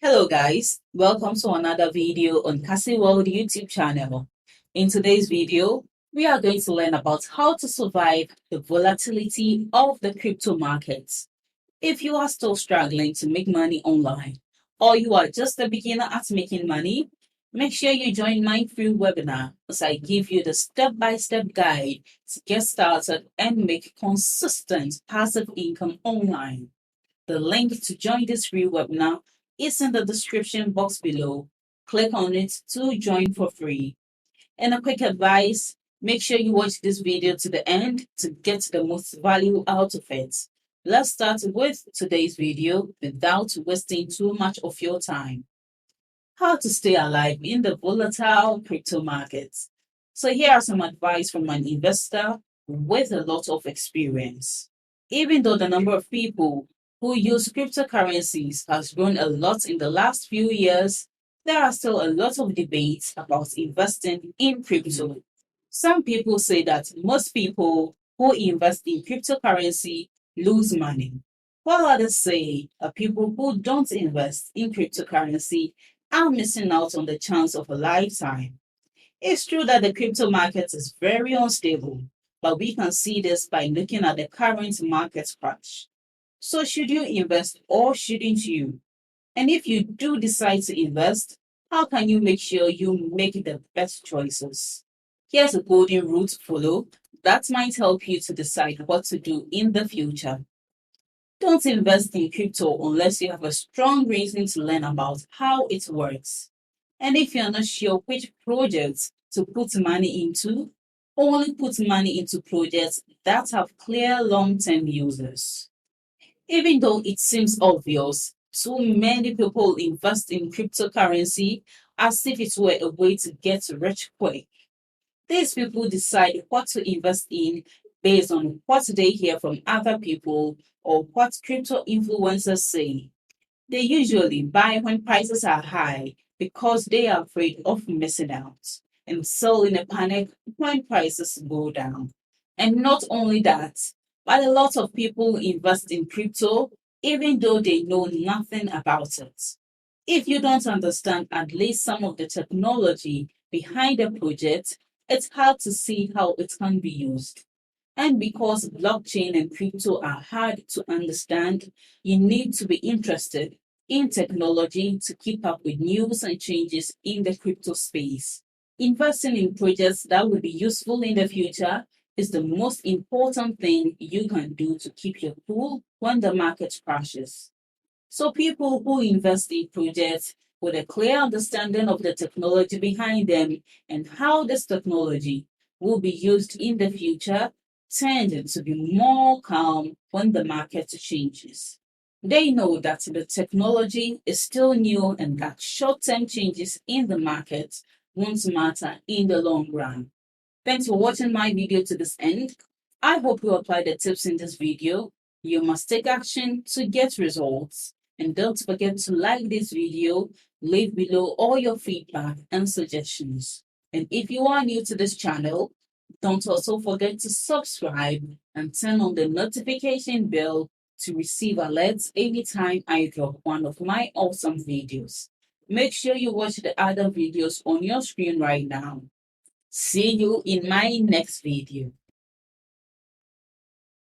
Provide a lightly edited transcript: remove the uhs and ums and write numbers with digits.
Hello guys, welcome to another video on Cassy World YouTube channel. In today's video, we are going to learn about how to survive the volatility of the crypto markets. If you are still struggling to make money online, or you are just a beginner at making money, make sure you join my free webinar as I give you the step-by-step guide to get started and make consistent passive income online. The link to join this free webinar is in the description box below. Click on it to join for free. And a quick advice, make sure you watch this video to the end to get the most value out of it. Let's start with today's video without wasting too much of your time. How to stay alive in the volatile crypto markets. So here are some advice from an investor with a lot of experience. Even though the number of people who use cryptocurrencies has grown a lot in the last few years, there are still a lot of debates about investing in crypto. Some people say that most people who invest in cryptocurrency lose money, while others say that people who don't invest in cryptocurrency are missing out on the chance of a lifetime. It's true that the crypto market is very unstable, but we can see this by looking at the current market crash. So should you invest or shouldn't you? And if you do decide to invest, how can you make sure you make the best choices? Here's a golden rule to follow that might help you to decide what to do in the future. Don't invest in crypto unless you have a strong reason to learn about how it works. And if you're not sure which projects to put money into, only put money into projects that have clear long-term users. Even though it seems obvious, too many people invest in cryptocurrency as if it were a way to get rich quick. These people decide what to invest in based on what they hear from other people or what crypto influencers say. They usually buy when prices are high because they are afraid of missing out and sell in a panic when prices go down. And not only that, but a lot of people invest in crypto even though they know nothing about it. If you don't understand at least some of the technology behind a project, it's hard to see how it can be used. And because blockchain and crypto are hard to understand, you need to be interested in technology to keep up with news and changes in the crypto space. Investing in projects that will be useful in the future is the most important thing you can do to keep your cool when the market crashes. So people who invest in projects with a clear understanding of the technology behind them and how this technology will be used in the future tend to be more calm when the market changes. They know that the technology is still new and that short-term changes in the market won't matter in the long run. Thanks for watching my video to this end. I hope you apply the tips in this video. You must take action to get results. And don't forget to like this video, leave below all your feedback and suggestions. And if you are new to this channel, don't also forget to subscribe and turn on the notification bell to receive alerts anytime I drop one of my awesome videos. Make sure you watch the other videos on your screen right now. See you in my next video.